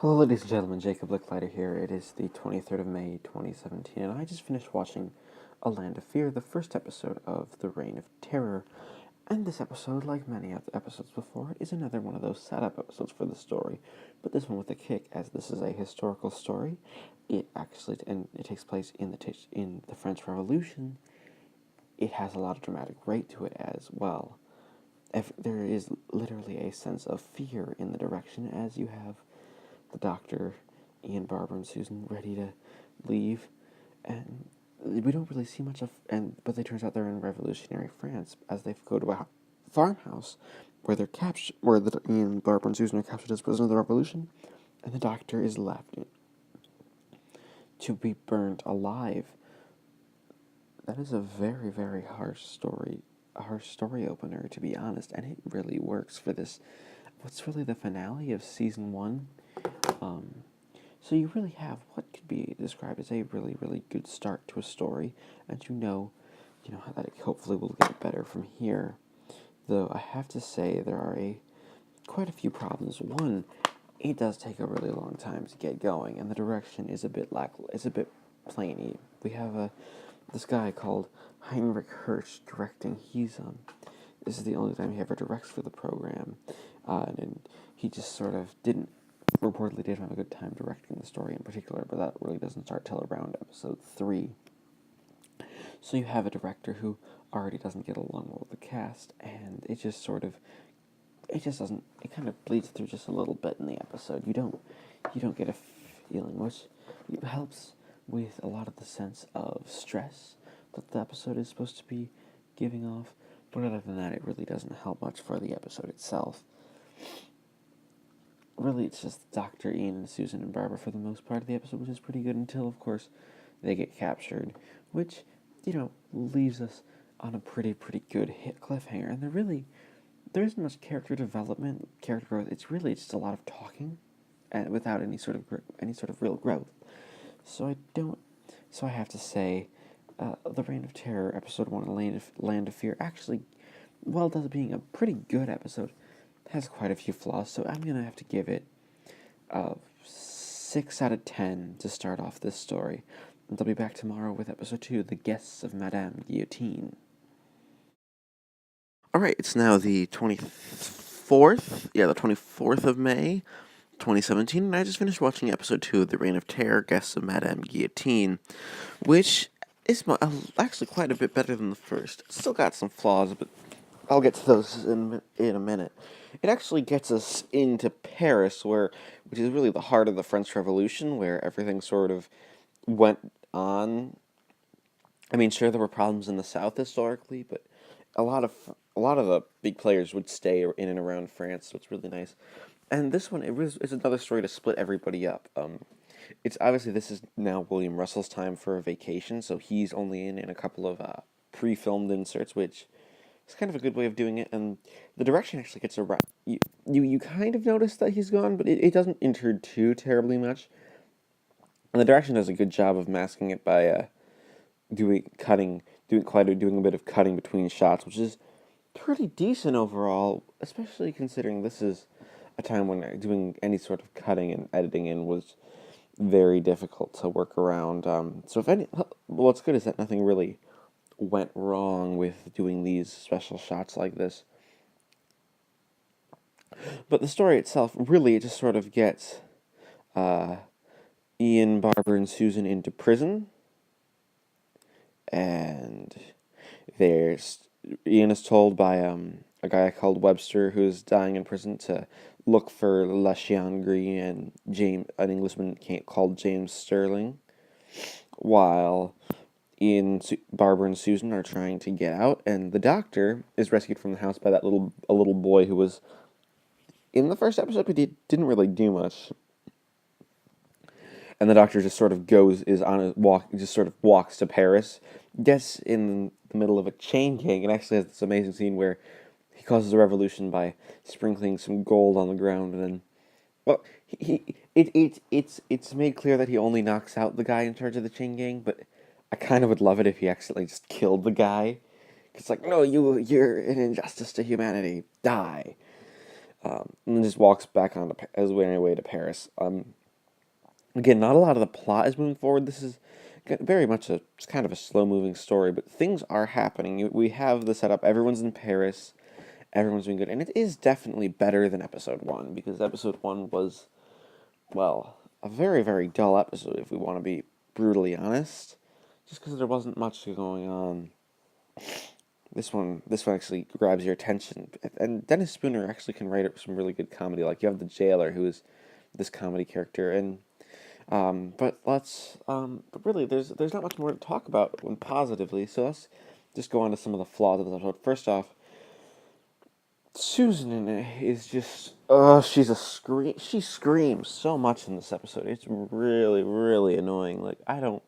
Hello, ladies and gentlemen, Jacob Licklider here. It is the 23rd of May, 2017, and I just finished watching A Land of Fear, the first episode of The Reign of Terror. And this episode, like many other episodes before it, is another one of those setup episodes for the story, but this one with a kick, as this is a historical story. It takes place in the French Revolution. It has a lot of dramatic weight to it as well. There is literally a sense of fear in the direction, as you have the doctor, Ian, Barbara, and Susan ready to leave, and we don't really see much of. But it turns out they're in revolutionary France as they go to a farmhouse where they're captured, Ian, Barbara, and Susan are captured as prisoners of the revolution, and the doctor is left to be burnt alive. That is a very, very harsh story opener, to be honest, and it really works for this. What's really the finale of season 1? So you really have what could be described as a really, really good start to a story, and you know how that it hopefully will get better from here. Though I have to say there are quite a few problems. One, it does take a really long time to get going, and the direction is a bit plainy. We have this guy called Heinrich Hirsch directing. This is the only time he ever directs for the program, and he just sort of reportedly didn't have a good time directing the story in particular, but that really doesn't start till around episode 3. So you have a director who already doesn't get along well with the cast, and it kind of bleeds through just a little bit in the episode. You don't get a feeling, which helps with a lot of the sense of stress that the episode is supposed to be giving off, but other than that, it really doesn't help much for the episode itself. Really, it's just Dr. Ian and Susan and Barbara for the most part of the episode, which is pretty good until, of course, they get captured, which, leaves us on a pretty good hit cliffhanger. And there isn't much character development, character growth. It's really just a lot of talking, and without any sort of real growth. So I have to say, The Reign of Terror, episode 1, Land of Fear, actually, well, does being a pretty good episode, has quite a few flaws, so I'm going to have to give it a 6 out of 10 to start off this story. And I'll be back tomorrow with episode 2, The Guests of Madame Guillotine. Alright, it's now the 24th of May, 2017, and I just finished watching episode 2 of The Reign of Terror, Guests of Madame Guillotine, which is actually quite a bit better than the first. It's still got some flaws, but I'll get to those in a minute. It actually gets us into Paris, which is really the heart of the French Revolution, where everything sort of went on. I mean, sure, there were problems in the South historically, but a lot of the big players would stay in and around France, so it's really nice. And this one, it's another story to split everybody up. It's obviously this is now William Russell's time for a vacation, so he's only in a couple of pre-filmed inserts, which it's kind of a good way of doing it, and the direction actually gets around. You kind of notice that he's gone, but it doesn't intrude too terribly much. And the direction does a good job of masking it by doing a bit of cutting between shots, which is pretty decent overall, especially considering this is a time when doing any sort of cutting and editing in was very difficult to work around. What's good is that nothing really went wrong with doing these special shots like this. But the story itself, really, it just sort of gets Ian, Barbara, and Susan into prison. And Ian is told by a guy called Webster, who's dying in prison, to look for La Chiangri and an Englishman called James Sterling, while Barbara and Susan are trying to get out, and the doctor is rescued from the house by a little boy who was in the first episode, but he didn't really do much. And the doctor just sort of walks to Paris, gets in the middle of a chain gang, and actually has this amazing scene where he causes a revolution by sprinkling some gold on the ground, and then, well, it's made clear that he only knocks out the guy in charge of the chain gang, but I kind of would love it if he accidentally just killed the guy. It's like, no, you're an injustice to humanity. Die. and then just walks back on his way to Paris. Again, not a lot of the plot is moving forward. This is very much it's kind of a slow moving story, but things are happening. We have the setup. Everyone's in Paris. Everyone's doing good, and it is definitely better than episode 1, because episode 1 was, well, a very, very dull episode, if we want to be brutally honest, just because there wasn't much going on. This one actually grabs your attention, and Dennis Spooner actually can write some really good comedy. Like, you have the jailer, who is this comedy character, and but really, there's not much more to talk about when positively. So let's just go on to some of the flaws of the episode. First off, Susan in it is just, she screams so much in this episode. It's really, really annoying. Like, I don't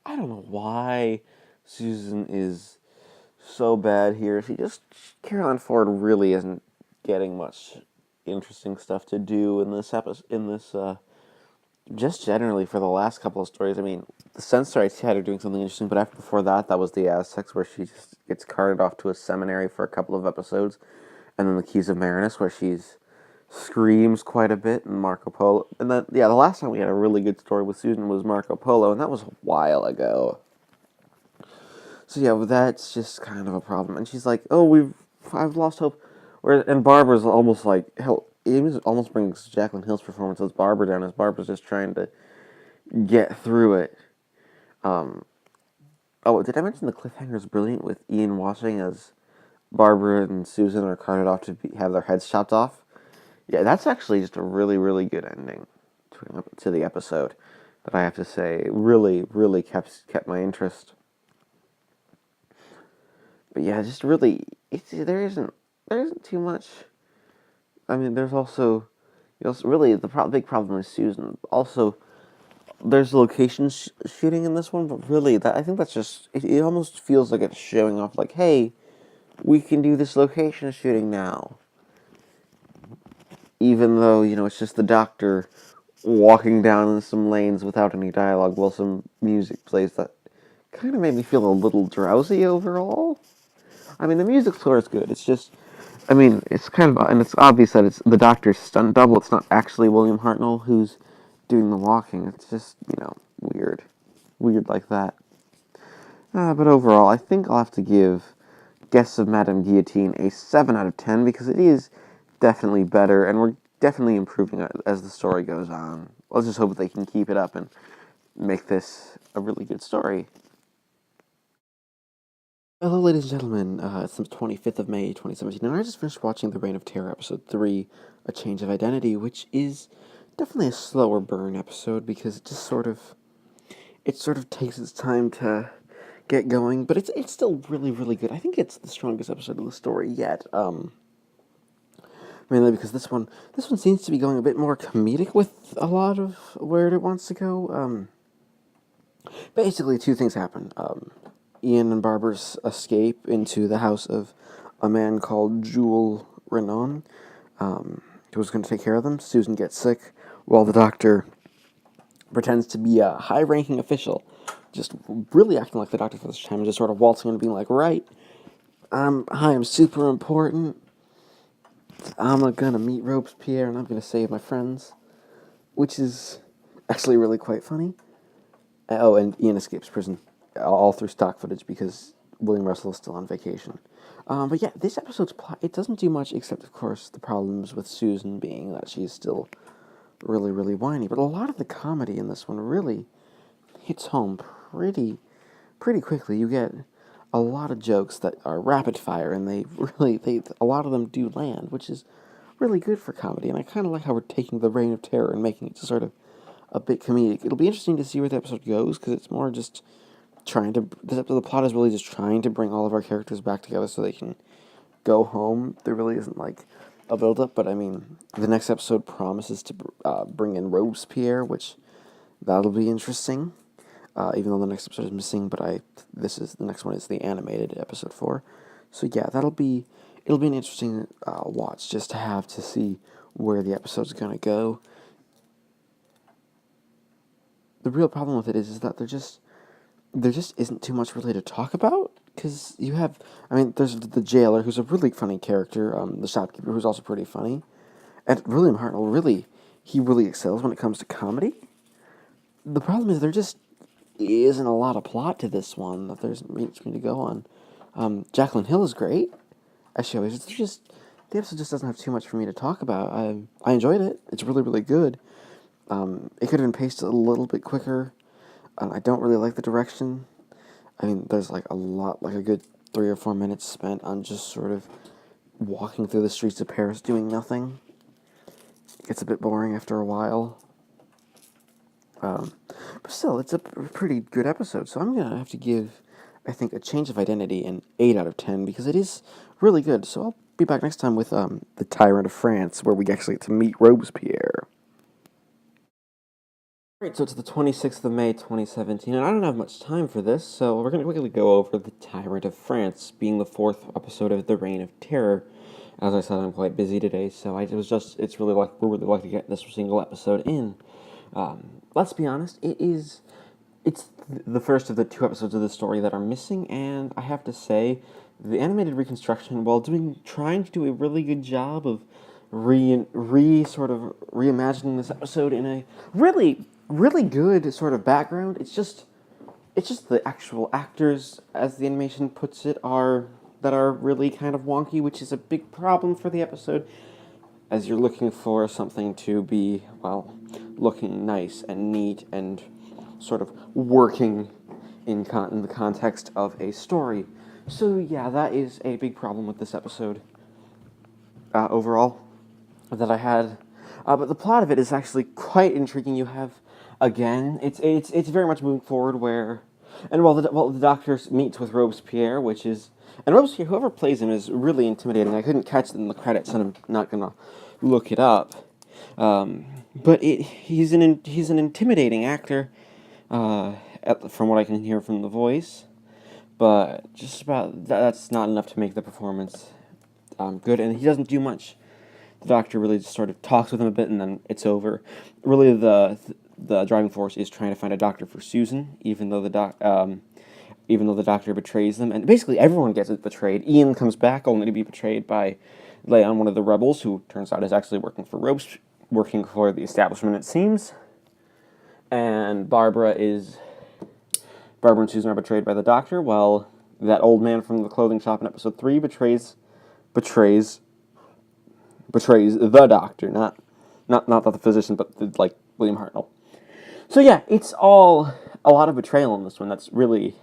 know why Susan is so bad here. Caroline Ford really isn't getting much interesting stuff to do in this just generally for the last couple of stories. I mean, the Sensorites had her doing something interesting, but before that was the Aztecs, where she just gets carted off to a seminary for a couple of episodes, and then the Keys of Marinus, where she's screams quite a bit, and Marco Polo. And then, the last time we had a really good story with Susan was Marco Polo, and that was a while ago. So yeah, well, that's just kind of a problem. And she's like, I've lost hope. And Barbara's almost like, hell, it almost brings Jacqueline Hill's performance as Barbara down, as Barbara's just trying to get through it. Did I mention the cliffhanger is brilliant with Ian watching as Barbara and Susan are carted off to have their heads chopped off? Yeah, that's actually just a really, really good ending to the episode that I have to say really, really kept my interest. But yeah, just really, there isn't too much. I mean, there's also really the big problem with Susan. Also, there's location shooting in this one, but really, I think that's just it almost feels like it's showing off. Like, hey, we can do this location shooting now, even though it's just the doctor walking down in some lanes without any dialogue while some music plays. That kind of made me feel a little drowsy overall. I mean, the music score is good. It's just, I mean, it's kind of, and it's obvious that it's the doctor's stunt double. It's not actually William Hartnell who's doing the walking. It's just, weird like that. But overall, I think I'll have to give Guests of Madame Guillotine a 7 out of 10, because it is definitely better, and we're definitely improving as the story goes on. Let's just hope that they can keep it up and make this a really good story. Hello, ladies and gentlemen. It's the 25th of May, 2017, and I just finished watching The Reign of Terror, Episode 3, A Change of Identity, which is definitely a slower burn episode, because it just sort of takes its time to get going, but it's still really, really good. I think it's the strongest episode of the story yet, mainly because this one seems to be going a bit more comedic with a lot of where it wants to go. Basically, two things happen. Ian and Barbara's escape into the house of a man called Jules Renan, who was going to take care of them. Susan gets sick, while the doctor pretends to be a high-ranking official, just really acting like the doctor for this time, and just sort of waltzing in and being like, right, I'm super important. I'm gonna meet Robespierre, and I'm gonna save my friends, which is actually really quite funny. And Ian escapes prison, all through stock footage, because William Russell is still on vacation. But yeah, this episode's plot, it doesn't do much except, of course, the problems with Susan being that she's still really, really whiny. But a lot of the comedy in this one really hits home pretty quickly. You get a lot of jokes that are rapid fire, and a lot of them do land, which is really good for comedy. And I kind of like how we're taking the Reign of Terror and making it sort of a bit comedic. It'll be interesting to see where the episode goes, because it's more just the plot is really just trying to bring all of our characters back together so they can go home. There really isn't like a build-up, but I mean, the next episode promises to bring in Robespierre, which that'll be interesting. Even though the next episode is missing, but the next one is the animated episode 4. So yeah, it'll be an interesting watch, just to have to see where the episode's gonna go. The real problem with it is that there just isn't too much really to talk about, because you have, I mean, there's the jailer, who's a really funny character, the shopkeeper, who's also pretty funny, and William Hartnell, he really excels when it comes to comedy. The problem is there just isn't a lot of plot to this one that there's much to go on. Jaclyn Hill is great, as she always is. The episode just doesn't have too much for me to talk about. I enjoyed it. It's really, really good. It could have been paced a little bit quicker. I don't really like the direction. I mean, there's like a good 3 or 4 minutes spent on just sort of walking through the streets of Paris doing nothing. It gets a bit boring after a while. But still, it's a pretty good episode, so I'm going to have to give, I think, A Change of Identity an 8 out of 10, because it is really good. So I'll be back next time with The Tyrant of France, where we actually get to meet Robespierre. Alright, so it's the 26th of May, 2017, and I don't have much time for this, so we're going to quickly go over The Tyrant of France, being the 4th episode of The Reign of Terror. As I said, I'm quite busy today, so we're really lucky to get this single episode in. Let's be honest, it's the first of the 2 episodes of the story that are missing, and I have to say, the animated reconstruction, while trying to do a really good job of reimagining this episode in a really, really good sort of background, it's just the actual actors, as the animation puts it, are really kind of wonky, which is a big problem for the episode, as you're looking for something to be, well, looking nice and neat and sort of working in the context of a story. So yeah, that is a big problem with this episode overall that I had. But the plot of it is actually quite intriguing. You have, again, it's very much moving forward where, and while the doctor meets with Robespierre, and Robespierre, whoever plays him, is really intimidating. I couldn't catch it in the credits, and I'm not gonna look it up. But he's an intimidating actor, from what I can hear from the voice. But just about that's not enough to make the performance good, and he doesn't do much. The doctor really just sort of talks with him a bit, and then it's over. Really, the driving force is trying to find a doctor for Susan, even though the doctor betrays them, and basically everyone gets betrayed. Ian comes back only to be betrayed by Leon, one of the rebels, who turns out is actually working for the establishment, it seems. And Barbara and Susan are betrayed by the doctor, while that old man from the clothing shop in episode 3 betrays the doctor, not the physician, but like William Hartnell. So yeah, it's all a lot of betrayal in this one. That's really,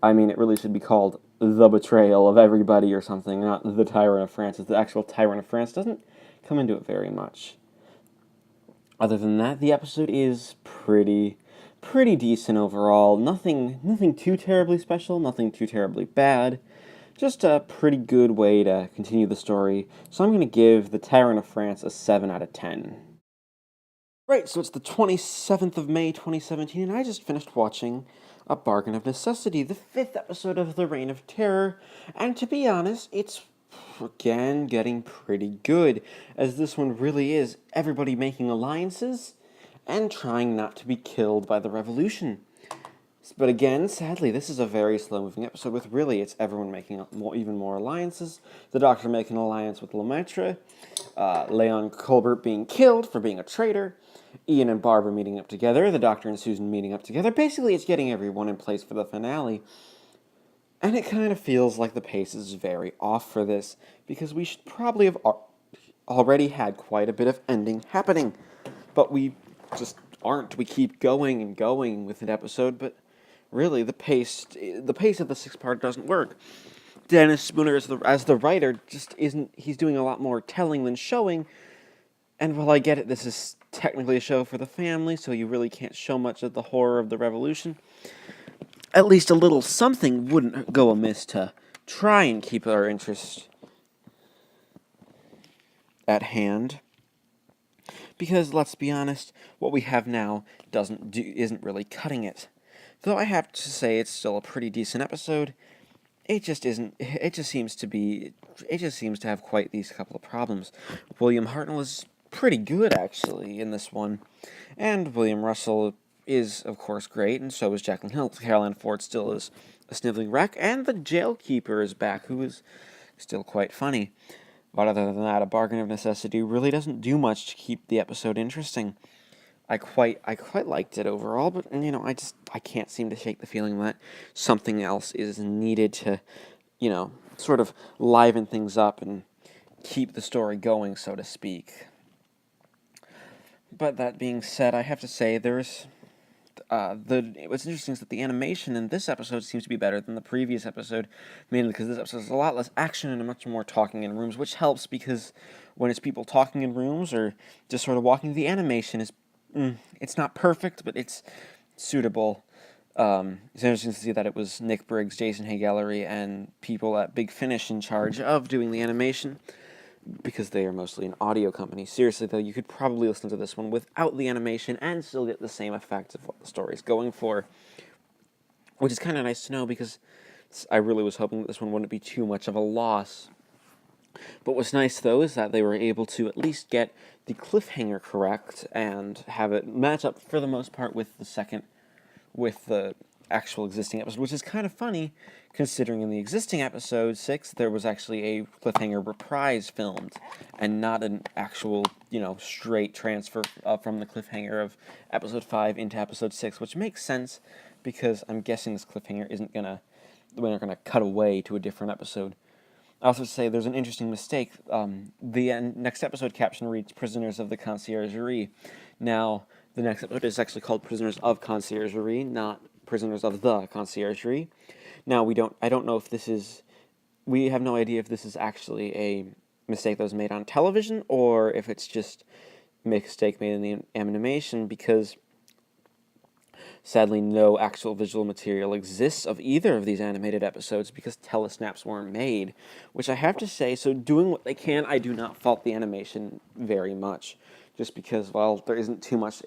I mean, it really should be called The Betrayal of Everybody or something, not The Tyrant of France. The actual Tyrant of France doesn't come into it very much. Other than that, the episode is pretty decent overall. Nothing too terribly special, nothing too terribly bad. Just a pretty good way to continue the story. So I'm going to give The Tyrant of France a 7 out of 10. Right, so it's the 27th of May, 2017, and I just finished watching A Bargain of Necessity, the 5th episode of The Reign of Terror, and to be honest, it's again getting pretty good, as this one really is everybody making alliances and trying not to be killed by the revolution. But again, sadly, this is a very slow-moving episode with really it's everyone making even more alliances. The Doctor making an alliance with Lemaitre, Leon Colbert being killed for being a traitor, Ian and Barbara meeting up together, the Doctor and Susan meeting up together. Basically, it's getting everyone in place for the finale. And it kind of feels like the pace is very off for this, because we should probably have already had quite a bit of ending happening. But we just aren't. We keep going and going with an episode, but really the pace of the 6-part doesn't work. Dennis Spooner as the writer just isn't. He's doing a lot more telling than showing. And while I get it, this is technically a show for the family, so you really can't show much of the horror of the revolution. At least a little something wouldn't go amiss to try and keep our interest at hand. Because let's be honest, what we have now isn't really cutting it. Though I have to say it's still a pretty decent episode, it just isn't. It just seems to have quite these couple of problems. William Hartnell is pretty good actually in this one, and William Russell is of course great, and so is Jaclyn Hill. Caroline Ford still is a sniveling wreck, and the jailkeeper is back, who is still quite funny. But other than that, a bargain of necessity really doesn't do much to keep the episode interesting. I quite liked it overall, but I can't seem to shake the feeling that something else is needed to, sort of liven things up and keep the story going, so to speak. But that being said, I have to say what's interesting is that the animation in this episode seems to be better than the previous episode, mainly because this episode has a lot less action and much more talking in rooms, which helps because when it's people talking in rooms or just sort of walking, the animation is it's not perfect, but it's suitable. It's interesting to see that it was Nick Briggs, Jason Hay Gallery, and people at Big Finish in charge of doing the animation, because they are mostly an audio company. Seriously, though, you could probably listen to this one without the animation and still get the same effect of what the story is going for, which is kind of nice to know, because I really was hoping that this one wouldn't be too much of a loss. But what's nice, though, is that they were able to at least get the cliffhanger correct and have it match up, for the most part, with the actual existing episode, which is kind of funny, considering in the existing episode 6, there was actually a cliffhanger reprise filmed, and not an actual, straight transfer from the cliffhanger of episode 5 into episode 6, which makes sense, because I'm guessing this cliffhanger we're not gonna cut away to a different episode. I also say there's an interesting mistake. The next episode caption reads "Prisoners of the Conciergerie." Now, the next episode is actually called "Prisoners of Conciergerie," not "Prisoners of the Conciergerie." Now, I don't know if we have no idea if this is actually a mistake that was made on television, or if it's just a mistake made in the animation, because sadly, no actual visual material exists of either of these animated episodes because telesnaps weren't made, which I have to say, so doing what they can, I do not fault the animation very much, just because, when there isn't too much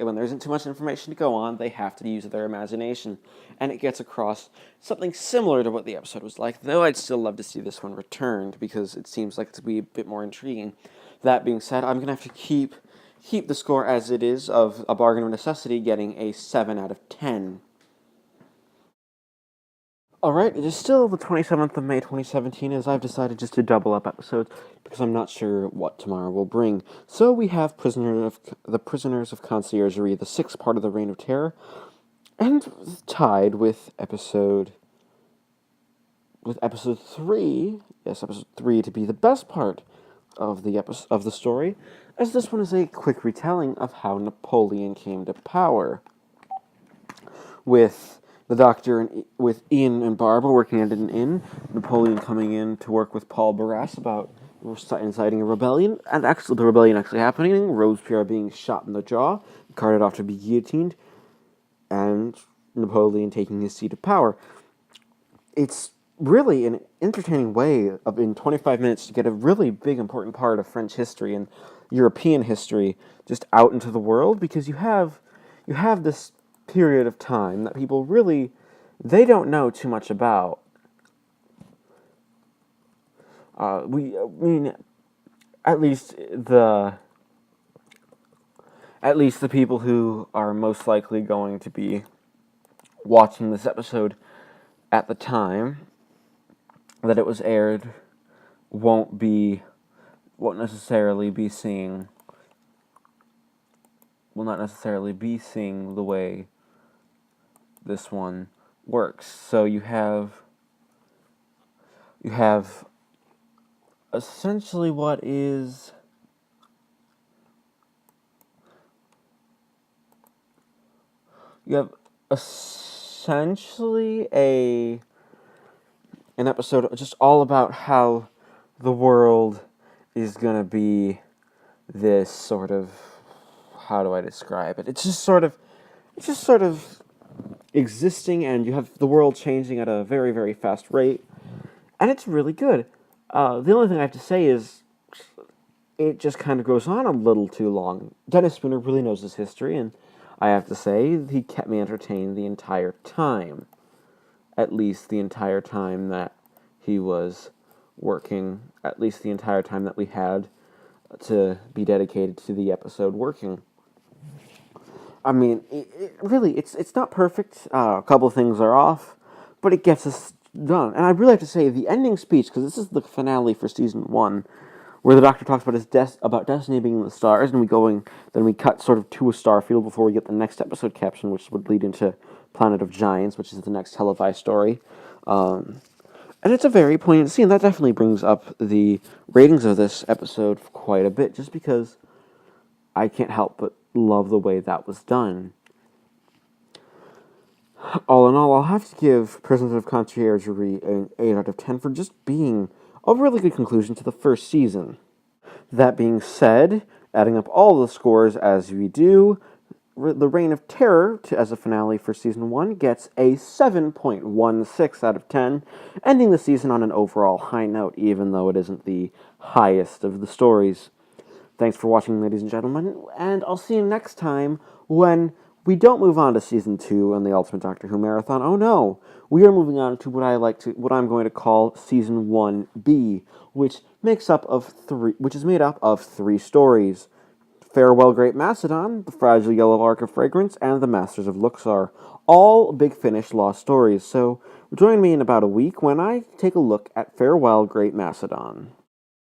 information to go on, they have to use their imagination, and it gets across something similar to what the episode was like, though I'd still love to see this one returned, because it seems like it's to be a bit more intriguing. That being said, I'm going to have to keep the score as it is of A Bargain of Necessity getting a 7 out of 10. Alright, it is still the 27th of May 2017, as I've decided just to double up episodes, because I'm not sure what tomorrow will bring. So we have the Prisoners of Conciergerie, the 6th part of the Reign of Terror, and tied with episode 3, yes, episode 3 to be the best part of the story, as this one is a quick retelling of how Napoleon came to power, with the Doctor and with Ian and Barbara working at an inn, Napoleon coming in to work with Paul Barras about inciting a rebellion, and the rebellion actually happening, Robespierre being shot in the jaw, carted off to be guillotined, and Napoleon taking his seat of power. It's really an entertaining way of, in 25 minutes, to get a really big, important part of French history and European history just out into the world, because you have this period of time that people really, they don't know too much about. At least the people who are most likely going to be watching this episode at the time that it was aired won't necessarily be seeing the way this one works. So you have essentially what is essentially an episode just all about how the world is gonna be this sort of, how do I describe it? It's just sort of existing, and you have the world changing at a very, very fast rate, and it's really good. The only thing I have to say is it just kind of goes on a little too long. Dennis Spooner really knows his history, and I have to say he kept me entertained the entire time. At least the entire time that he was working, at least the entire time that we had to be dedicated to the episode working. I mean, it's not perfect. A couple things are off, but it gets us done. And I really have to say, the ending speech, because this is the finale for season 1, where the Doctor talks about about destiny being in the stars, and then we cut sort of to a star field before we get the next episode caption, which would lead into Planet of Giants, which is the next televised story. And it's a very poignant scene. That definitely brings up the ratings of this episode quite a bit, just because I can't help but love the way that was done. All in all, I'll have to give Prisons of Conciergerie an 8 out of 10 for just being a really good conclusion to the first season. That being said, adding up all the scores as we do, The Reign of Terror, as a finale for Season 1, gets a 7.16 out of 10, ending the season on an overall high note, even though it isn't the highest of the stories. Thanks for watching, ladies and gentlemen, and I'll see you next time when we don't move on to Season 2 and the Ultimate Doctor Who Marathon. Oh no! We are moving on to what I'm going to call Season 1B, which is made up of 3 stories. Farewell Great Macedon, The Fragile Yellow Arc of Fragrance, and The Masters of Luxor. All Big Finish lost stories, so join me in about a week when I take a look at Farewell Great Macedon.